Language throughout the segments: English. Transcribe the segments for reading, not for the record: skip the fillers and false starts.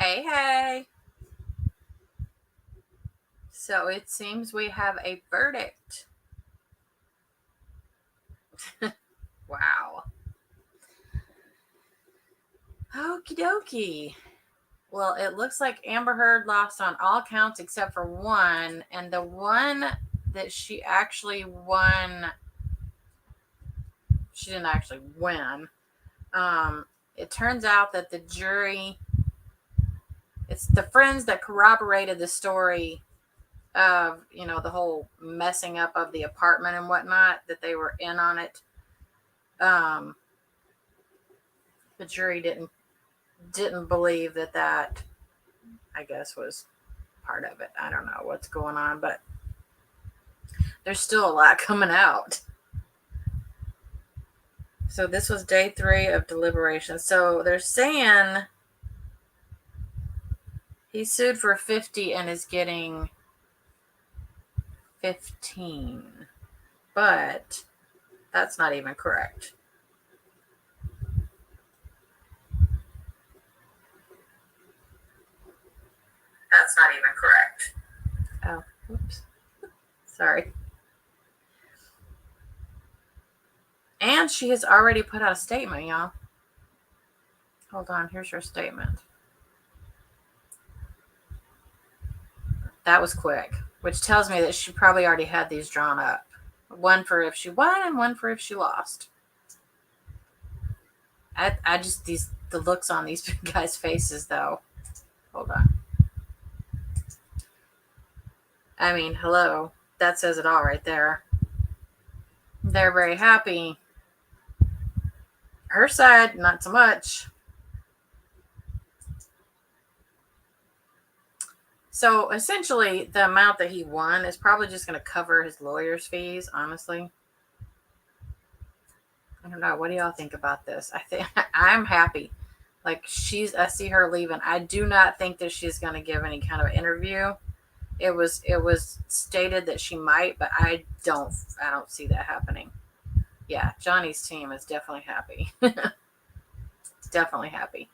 Hey, hey. So it seems we have a verdict. Wow. Okie dokie. Well, it looks like Amber Heard lost on all counts except for one. And the one that she actually won, she didn't actually win. It turns out that the jury, it's the friends that corroborated the story of, the whole messing up of the apartment and whatnot, that they were in on it. The jury didn't believe that I guess was part of it. I don't know what's going on, but there's still a lot coming out. So this was day 3 of deliberation. So they're saying he sued for 50 and is getting 15. But that's not even correct. That's not even correct. Oh, whoops. Sorry. And she has already put out a statement, y'all. Hold on, here's her statement. That was quick, which tells me that she probably already had these drawn up. One for if she won and one for if she lost. I just, the looks on these guys' faces, though. Hold on. I mean, hello. That says it all right there. They're very happy. Her side, not so much. So essentially, the amount that he won is probably just going to cover his lawyer's fees, honestly. I don't know. What do y'all think about this? I think I'm happy. Like, I see her leaving. I do not think that she's going to give any kind of interview. It was stated that she might, but I don't see that happening. Yeah, Johnny's team is definitely happy. Definitely happy.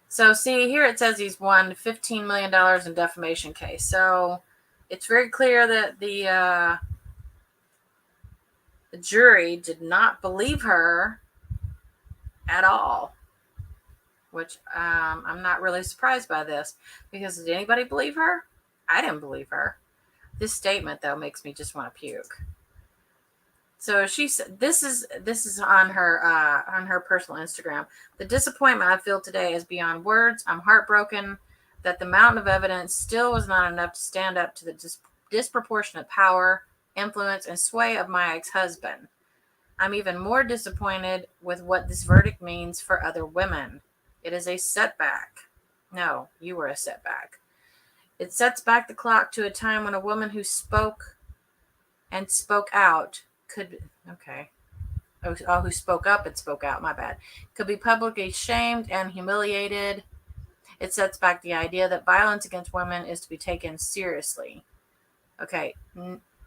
So see, here it says he's won $15 million in defamation case. So it's very clear that the jury did not believe her at all, which I'm not really surprised by this, because did anybody believe her? I didn't believe her. This statement, though, makes me just want to puke. So she said, this is on her personal Instagram. The disappointment I feel today is beyond words. I'm heartbroken that the mountain of evidence still was not enough to stand up to the disproportionate power, influence, and sway of my ex-husband. I'm even more disappointed with what this verdict means for other women. It is a setback. No, you were a setback. It sets back the clock to a time when a woman who spoke and spoke out who spoke up and spoke out, my bad, could be publicly shamed and humiliated. It sets back the idea that violence against women is to be taken seriously. Okay,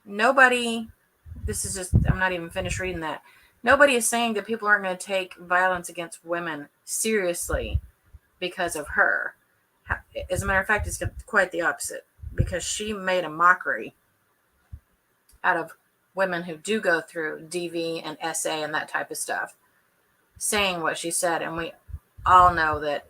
nobody, this is just, I'm not even finished reading that. Nobody is saying that people aren't going to take violence against women seriously because of her. As a matter of fact, it's quite the opposite, because she made a mockery out of women who do go through DV and SA and that type of stuff, saying what she said. And we all know that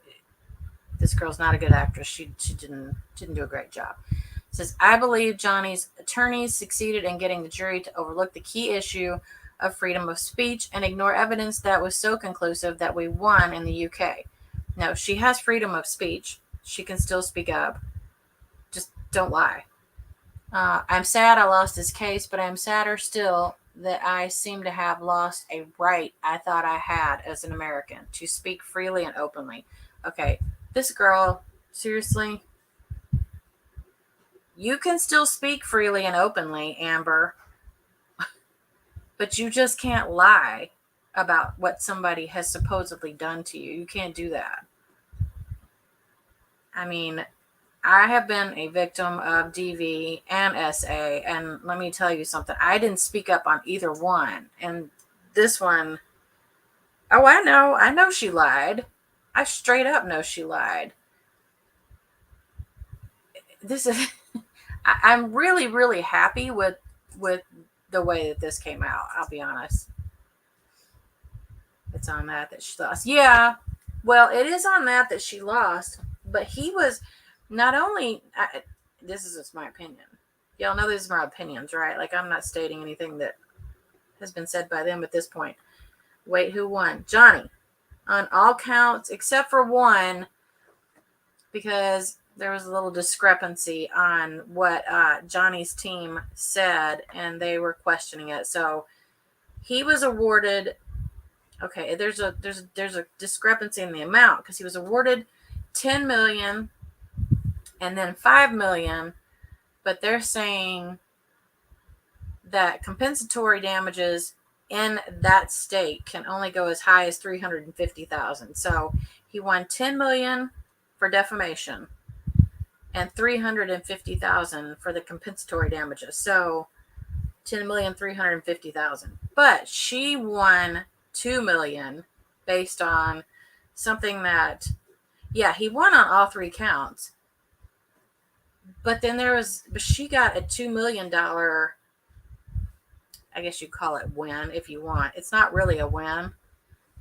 this girl's not a good actress. She didn't do a great job. It says, I believe Johnny's attorneys succeeded in getting the jury to overlook the key issue of freedom of speech and ignore evidence that was so conclusive that we won in the UK. No, she has freedom of speech. She can still speak up. Just don't lie. I'm sad I lost this case, but I'm sadder still that I seem to have lost a right I thought I had as an American to speak freely and openly. Okay, this girl, seriously, you can still speak freely and openly, Amber, but you just can't lie about what somebody has supposedly done to you. You can't do that. I mean, I have been a victim of DV and SA, and let me tell you something. I didn't speak up on either one. And this one, I know she lied. I straight up know she lied. this is I'm really, really happy with the way that this came out. I'll be honest. It's on that she lost. Yeah, well, it is on that she lost. But he was not only. This is just my opinion. Y'all know these are my opinions, right? Like, I'm not stating anything that has been said by them at this point. Wait, who won? Johnny, on all counts except for one, because there was a little discrepancy on what Johnny's team said, and they were questioning it. So he was awarded. Okay, there's a discrepancy in the amount, because he was awarded 10 million and then 5 million, but they're saying that compensatory damages in that state can only go as high as 350,000. So he won 10 million for defamation and 350,000 for the compensatory damages. So 10,350,000. But she won 2 million based on something that, yeah, he won on all three counts. But then she got a $2 million, I guess you call it win if you want. It's not really a win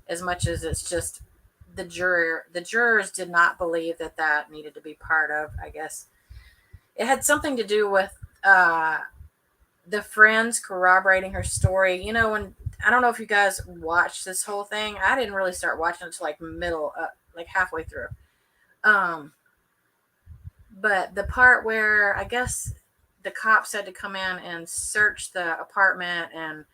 as much as it's just the jurors did not believe that needed to be part of, I guess. It had something to do with the friends corroborating her story. You know, when, I don't know if you guys watched this whole thing. I didn't really start watching it until like halfway through. But the part where I guess the cops had to come in and search the apartment, and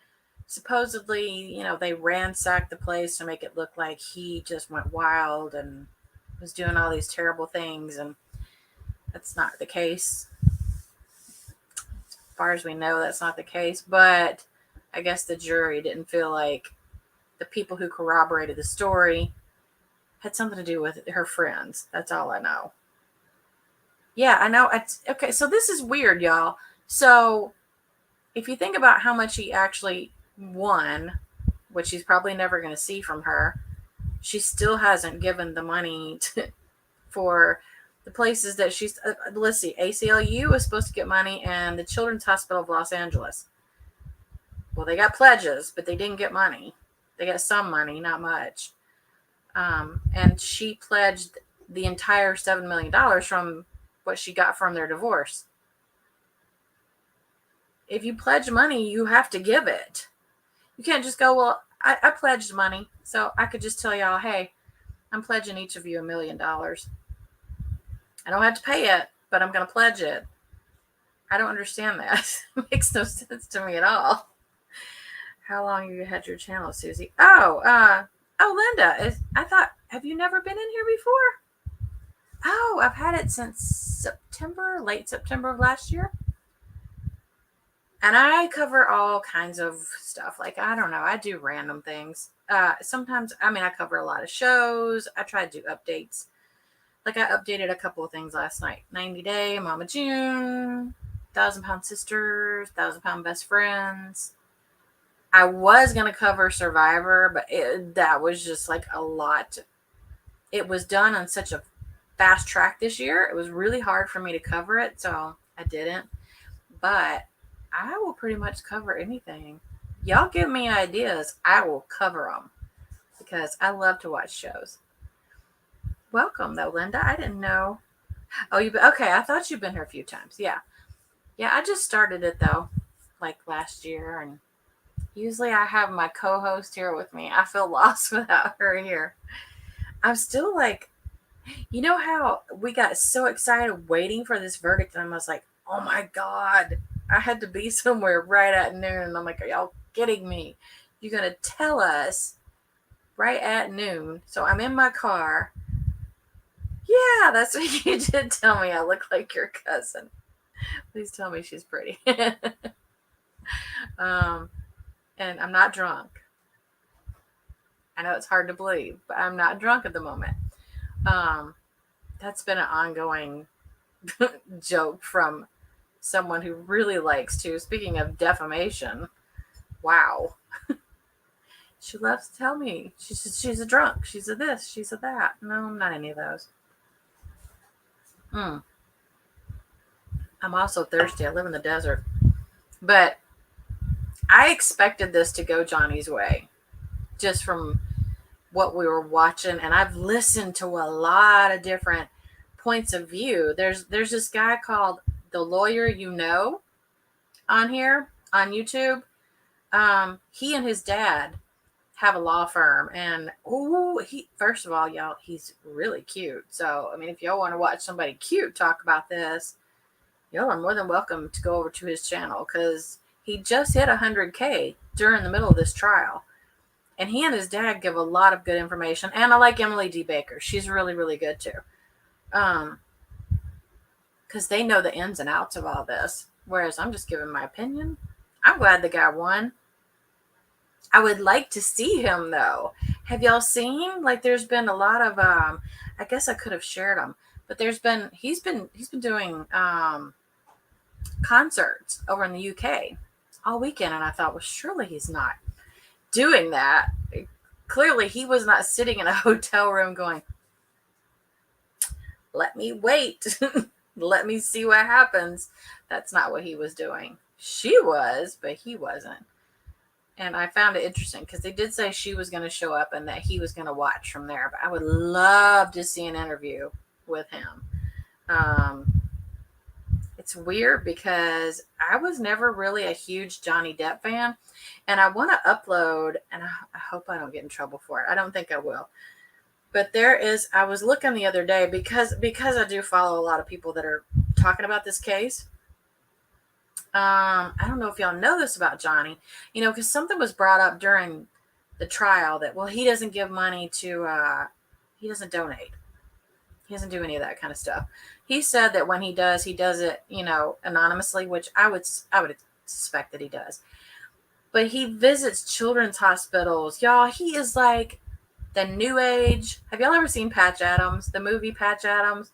supposedly, you know, they ransacked the place to make it look like he just went wild and was doing all these terrible things, and that's not the case. As far as we know, that's not the case. But I guess the jury didn't feel like the people who corroborated the story had something to do with her friends. That's all I know. Yeah, I know. Okay, so this is weird, y'all. So if you think about how much he actually won, which he's probably never going to see from her, she still hasn't given the money for the places that she's. Let's see, ACLU is supposed to get money, and the Children's Hospital of Los Angeles. Well, they got pledges, but they didn't get money. They got some money, not much. And she pledged the entire $7 million from what she got from their divorce. If you pledge money, you have to give it. You can't just go, well, I pledged money, so I could just tell y'all, hey, I'm pledging each of you $1 million. I don't have to pay it, but I'm going to pledge it. I don't understand that. It makes no sense to me at all. How long have you had your channel, Susie? Oh, Linda, have you never been in here before? Oh, I've had it since late September of last year. And I cover all kinds of stuff. Like, I don't know, I do random things. Sometimes, I cover a lot of shows. I try to do updates. Like, I updated a couple of things last night. 90 Day, Mama June, 1,000-Pound Sisters, 1,000-Pound Best Friends. I was going to cover Survivor, but that was just like a lot. It was done on such a fast track this year. It was really hard for me to cover it, so I didn't. But I will pretty much cover anything. Y'all give me ideas, I will cover them, because I love to watch shows. Welcome, though, Linda. I didn't know. Oh, okay. I thought you've been here a few times. Yeah. I just started it, though, like last year, and usually I have my co-host here with me. I feel lost without her here. I'm still like, you know how we got so excited waiting for this verdict, and I was like, oh my God, I had to be somewhere right at noon. And I'm like, are y'all kidding me? You're going to tell us right at noon. So I'm in my car. Yeah, that's what you did tell me. I look like your cousin. Please tell me she's pretty. And I'm not drunk. I know it's hard to believe, but I'm not drunk at the moment. That's been an ongoing joke from someone who really likes to. Speaking of defamation, wow. She loves to tell me she's a drunk. She's a this. She's a that. No, I'm not any of those. I'm also thirsty. I live in the desert. But I expected this to go Johnny's way just from what we were watching. And I've listened to a lot of different points of view. There's this guy called The Lawyer You Know on here on YouTube. He and his dad have a law firm, and he first of all, y'all, he's really cute. So I mean, if y'all want to watch somebody cute talk about this, y'all are more than welcome to go over to his channel, because he just hit 100K during the middle of this trial, and he and his dad give a lot of good information. And I like Emily D. Baker; she's really, really good too, because they know the ins and outs of all this, whereas I'm just giving my opinion. I'm glad the guy won. I would like to see him though. Have y'all seen, like, there's been a lot of I guess I could have shared them, but he's been doing concerts over in the UK all weekend, and I thought, well, surely he's not doing that. Clearly he was not sitting in a hotel room going, let me wait. Let me see what happens. That's not what he was doing. She was, but he wasn't. And I found it interesting because they did say she was going to show up and that he was going to watch from there. But I would love to see an interview with him. It's weird because I was never really a huge Johnny Depp fan. And I want to upload, and I hope I don't get in trouble for it. I don't think I will. But I was looking the other day because I do follow a lot of people that are talking about this case. I don't know if y'all know this about Johnny, because something was brought up during the trial that, well, he doesn't give money to, he doesn't donate. He doesn't do any of that kind of stuff. He said that when he does it, anonymously, which I would suspect that he does. But he visits children's hospitals. Y'all, he is like the new age. Have y'all ever seen Patch Adams, the movie Patch Adams?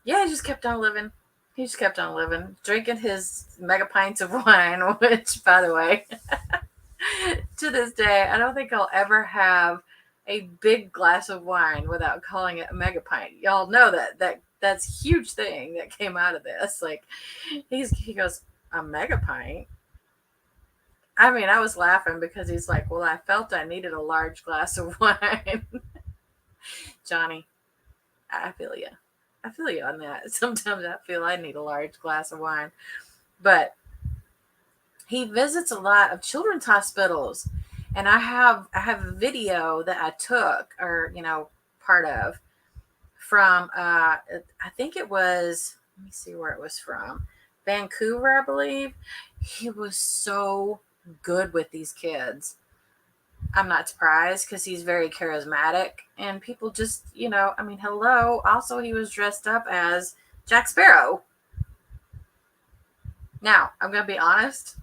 Yeah, he just kept on living. He just kept on living, drinking his mega pints of wine, which, by the way, to this day, I don't think I'll ever have a big glass of wine without calling it a mega pint. Y'all know that's a huge thing that came out of this. Like, he goes, a mega pint? I mean, I was laughing because he's like, well, I felt I needed a large glass of wine. Johnny, I feel you. I feel you on that. Sometimes I feel I need a large glass of wine. But he visits a lot of children's hospitals. And I have a video that I took, or, part of, from, I think it was, let me see where it was from. Vancouver, I believe. He was so good with these kids. I'm not surprised because he's very charismatic, and people just, hello. Also, he was dressed up as Jack Sparrow. Now, I'm going to be honest,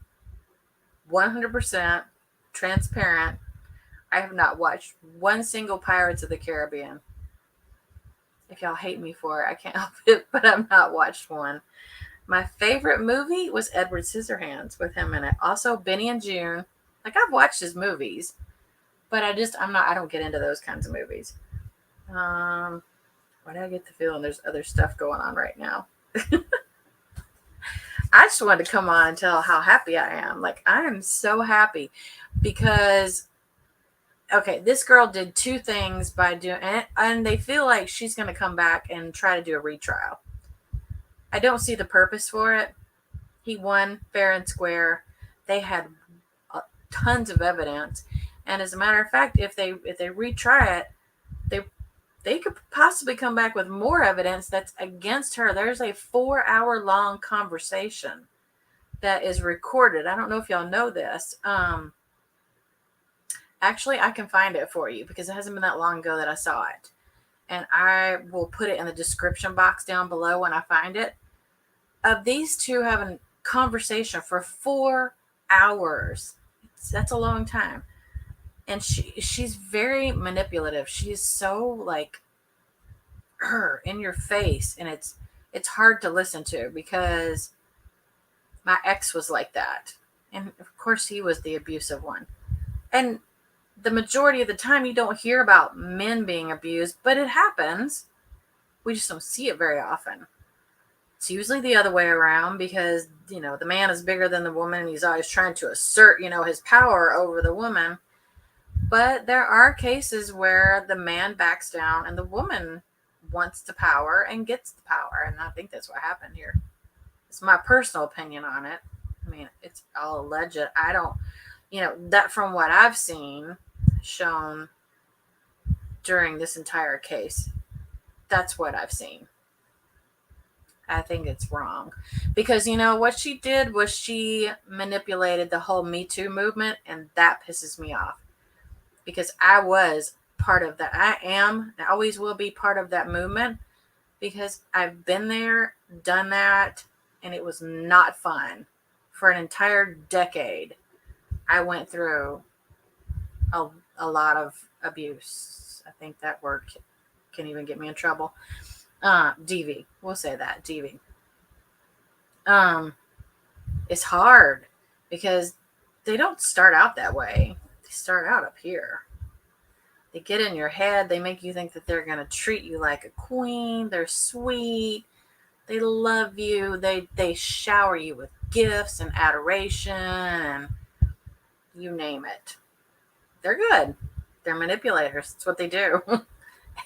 100% transparent. I have not watched one single Pirates of the Caribbean. If y'all hate me for it, I can't help it, but I've not watched one. My favorite movie was Edward Scissorhands with him in it. Also, Benny and June. Like, I've watched his movies, but I don't get into those kinds of movies. Why do I get the feeling there's other stuff going on right now? I just wanted to come on and tell how happy I am. Like, I am so happy because, okay, this girl did two things by doing it, and they feel like she's going to come back and try to do a retrial. I don't see the purpose for it. He won fair and square. They had tons of evidence. And as a matter of fact, if they retry it, they could possibly come back with more evidence that's against her. There's a 4-hour-long conversation that is recorded. I don't know if y'all know this. Actually, I can find it for you because it hasn't been that long ago that I saw it. And I will put it in the description box down below when I find it. Of these two having conversation for 4 hours. That's a long time. And she's very manipulative. She's so like in your face, and it's hard to listen to because my ex was like that, and of course he was the abusive one. And the majority of the time, you don't hear about men being abused, but it happens. We just don't see it very often. It's usually the other way around because, the man is bigger than the woman and he's always trying to assert, his power over the woman. But there are cases where the man backs down and the woman wants the power and gets the power. And I think that's what happened here. It's my personal opinion on it. I mean, it's all alleged. I don't, that from what I've seen shown during this entire case, that's what I've seen. I think it's wrong because, what she did was she manipulated the whole Me Too movement, and that pisses me off because I was part of that. I always will be part of that movement because I've been there, done that, and it was not fun. For an entire decade, I went through a lot of abuse. I think that word can even get me in trouble. DV. We'll say that. DV. It's hard because they don't start out that way. They start out up here. They get in your head. They make you think that they're going to treat you like a queen. They're sweet. They love you. They shower you with gifts and adoration and you name it. They're good. They're manipulators. That's what they do.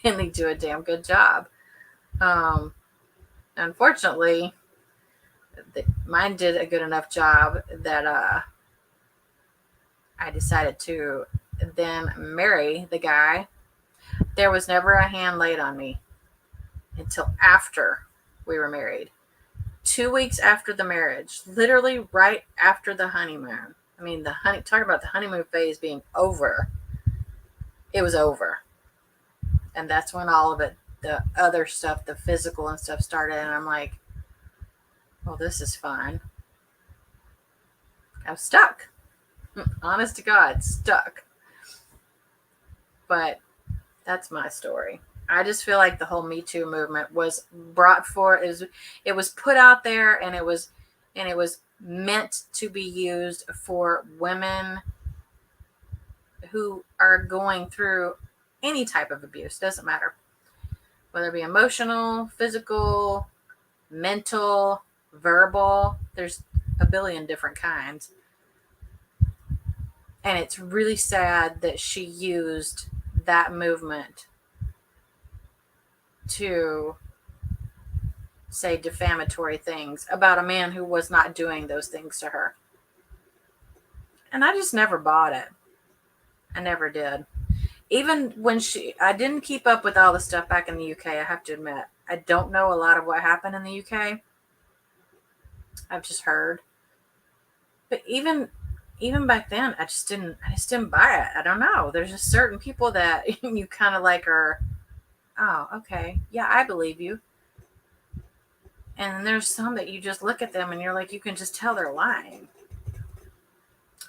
And they do a damn good job. Unfortunately, mine did a good enough job that I decided to then marry the guy. There was never a hand laid on me until after we were married. 2 weeks after the marriage, literally right after the honeymoon. I mean, talk about the honeymoon phase being over. It was over. And that's when all of it, the other stuff, the physical and stuff started. And I'm like, well, this is fine. I was stuck. Honest to God, stuck. But that's my story. I just feel like the whole Me Too movement was brought forth. It was put out there, and it was meant to be used for women who are going through any type of abuse. Doesn't matter whether it be emotional, physical, mental, verbal. There's a billion different kinds. And it's really sad that she used that movement to say defamatory things about a man who was not doing those things to her. And I just never bought it. I never did. Even when I didn't keep up with all the stuff back in the UK, I have to admit. I don't know a lot of what happened in the UK. I've just heard. But even back then, I just didn't buy it. I don't know. There's just certain people that you kind of like are, oh, okay. Yeah, I believe you. And there's some that you just look at them and you're like, you can just tell they're lying.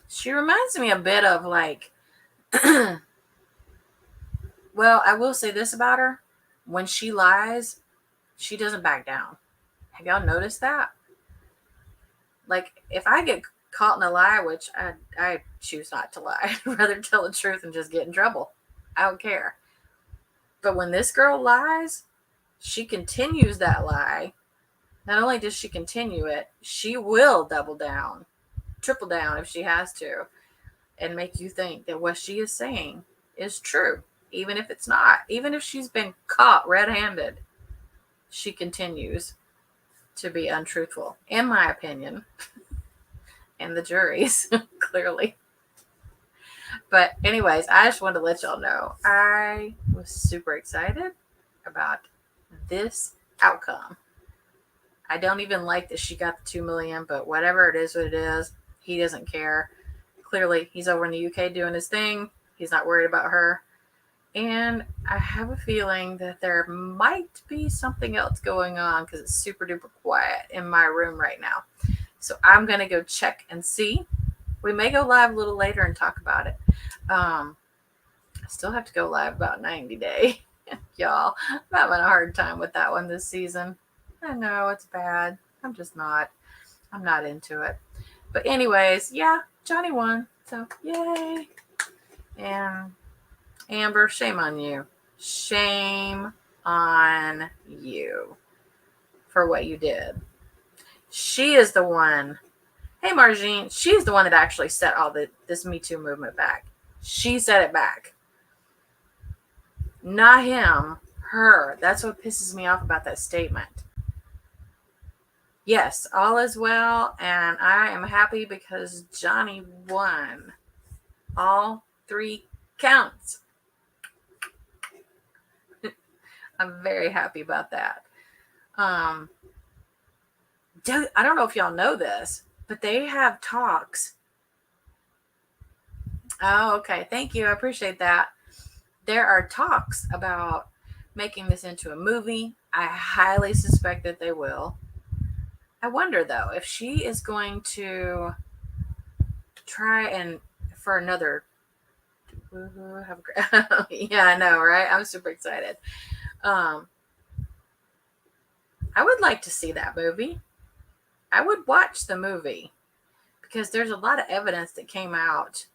She reminds me a bit of like, well, I will say this about her. When she lies, she doesn't back down. Have y'all noticed that? Like, if I get caught in a lie, which I choose not to lie, I'd rather tell the truth and just get in trouble. I don't care. But when this girl lies, she continues that lie. Not only does she continue it, she will double down, triple down if she has to, and make you think that what she is saying is true, even if it's not. Even if she's been caught red-handed, she continues to be untruthful, in my opinion, and the jury's, clearly. But anyways, I just wanted to let y'all know I was super excited about this outcome. I don't even like that she got the 2 million, but whatever it is, what it is, he doesn't care. Clearly, he's over in the UK doing his thing. He's not worried about her. And I have a feeling that there might be something else going on because it's super duper quiet in my room right now. So I'm going to go check and see. We may go live a little later and talk about it. I still have to go live about 90 Day. Y'all, I'm having a hard time with that one this season. I know it's bad. I'm not into it. But anyways, yeah, Johnny won. So yay. And Amber, shame on you. Shame on you for what you did. She is the one. Hey, Margine, she's the one that actually set all this Me Too movement back. She set it back. Not him, her. That's what pisses me off about that statement. Yes, all is well, and I am happy because Johnny won all 3 counts. I'm very happy about that. I don't know if y'all know this, but they have talks. Oh, okay. Thank you. I appreciate that. There are talks about making this into a movie. I highly suspect that they will. I wonder, though, if she is going to try and for another. Yeah, I know, right? I'm super excited. I would like to see that movie. I would watch the movie because there's a lot of evidence that came out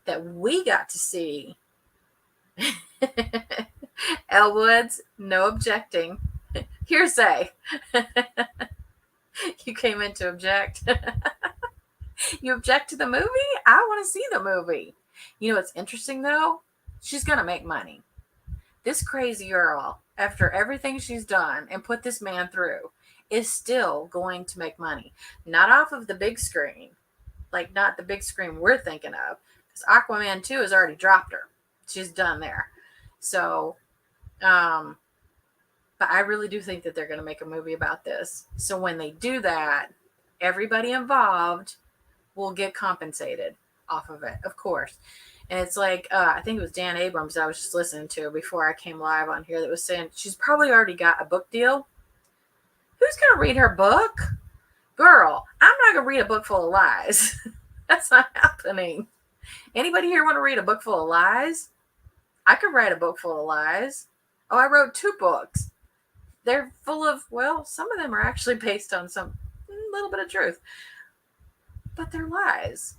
that we got to see. Elwoods, no objecting. Hearsay. You came in to object. You object to the movie? I want to see the movie. You know what's interesting though? She's going to make money. This crazy girl, after everything she's done and put this man through, is still going to make money. Not off of the big screen. Like, not the big screen we're thinking of. Because Aquaman 2 has already dropped her. She's done there. So, but I really do think that they're going to make a movie about this. So when they do that, everybody involved will get compensated off of it, of course. And it's like, I think it was Dan Abrams I was just listening to before I came live on here that was saying she's probably already got a book deal. Who's going to read her book? Girl, I'm not going to read a book full of lies. That's not happening. Anybody here want to read a book full of lies? I could write a book full of lies. Oh, I wrote 2 books. They're full of, well, some of them are actually based on some little bit of truth. But they're lies.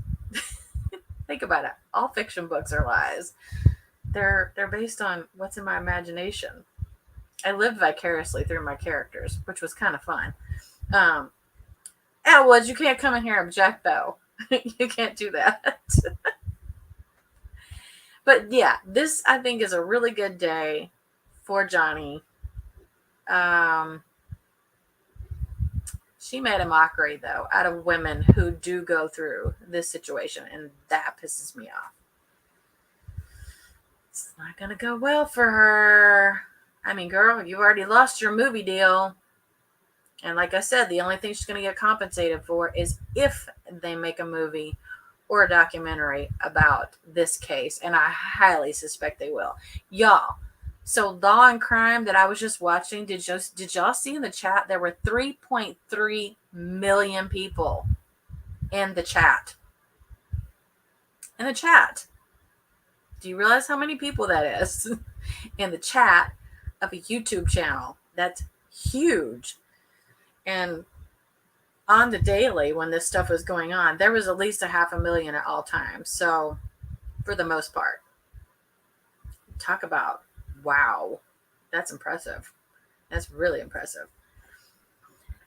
Think about it. All fiction books are lies. They're based on what's in my imagination. I lived vicariously through my characters, which was kind of fun. Elwoods, you can't come in here and object, though. You can't do that. But yeah, this I think is a really good day for Johnny. She made a mockery, though, out of women who do go through this situation, and that pisses me off. It's not going to go well for her. I mean, girl, you've already lost your movie deal. And like I said, the only thing she's going to get compensated for is if they make a movie or a documentary about this case. And I highly suspect they will. Y'all, so Law and Crime that I was just watching, did y'all see in the chat? There were 3.3 million people in the chat. In the chat. Do you realize how many people that is in the chat of a YouTube channel? That's huge. And on the daily, when this stuff was going on, there was at least 500,000 at all times. So, for the most part, talk about, wow, that's impressive. That's really impressive.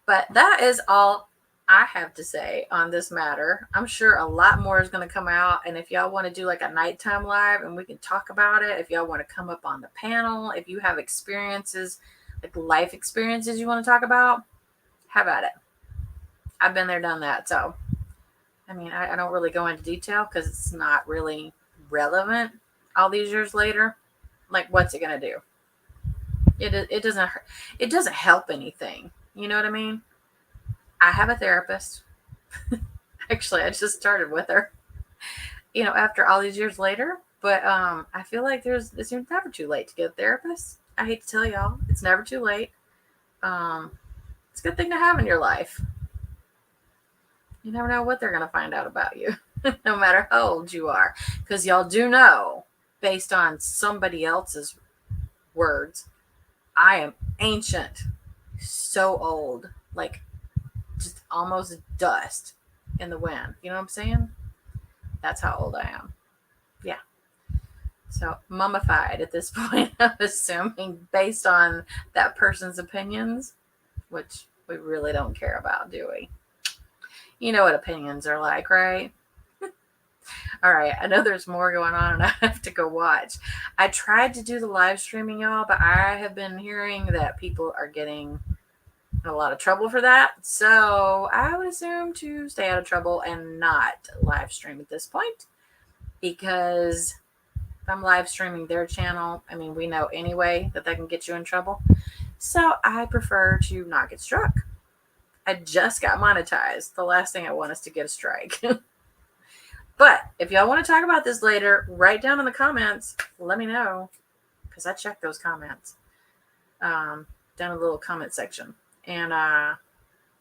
But that is all I have to say on this matter. I'm sure a lot more is going to come out. And if y'all want to do like a nighttime live and we can talk about it, if y'all want to come up on the panel, if you have experiences, like life experiences you want to talk about, have at it. I've been there, done that. So, I mean, I don't really go into detail because it's not really relevant all these years later. Like, what's it going to do? It doesn't help anything. You know what I mean? I have a therapist. Actually, I just started with her, you know, after all these years later. But I feel like it's never too late to get a therapist. I hate to tell y'all, it's never too late. It's a good thing to have in your life. You never know what they're going to find out about you, no matter how old you are. Because y'all do know, based on somebody else's words, I am ancient, so old, like just almost dust in the wind. You know what I'm saying? That's how old I am. Yeah. So mummified at this point, I'm assuming, based on that person's opinions. which we really don't care about, do we? You know what opinions are like, right? All right, I know there's more going on and I have to go watch. I tried to do the live streaming, y'all, but I have been hearing that people are getting in a lot of trouble for that. So I would assume to stay out of trouble and not live stream at this point, because if I'm live streaming their channel, I mean, we know anyway that can get you in trouble. So I prefer to not get struck. I just got monetized. The last thing I want is to get a strike. But if y'all want to talk about this later, write down in the comments. Let me know, because I check those comments down in the little comment section, and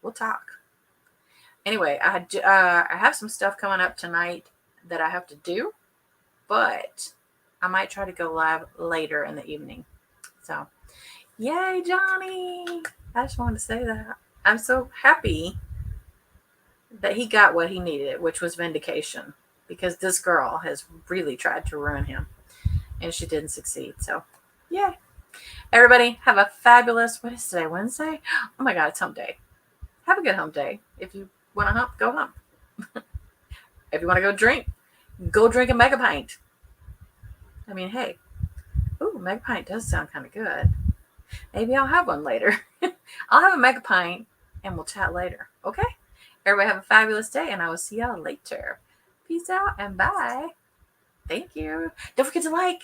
we'll talk. Anyway, I have some stuff coming up tonight that I have to do, but I might try to go live later in the evening. So, yay, Johnny! I just wanted to say that. I'm so happy that he got what he needed, which was vindication, because this girl has really tried to ruin him, and she didn't succeed. So, yeah. Everybody, have a fabulous, what is today, Wednesday? Oh my God, it's hump day. Have a good hump day. If you want to hump, go hump. If you want to go drink a mega pint. I mean, hey, ooh, mega pint does sound kind of good. Maybe I'll have one later. I'll have a mega pint and we'll chat later. Okay? Everybody have a fabulous day, and I will see y'all later. Peace out and bye. Thank you. Don't forget to like.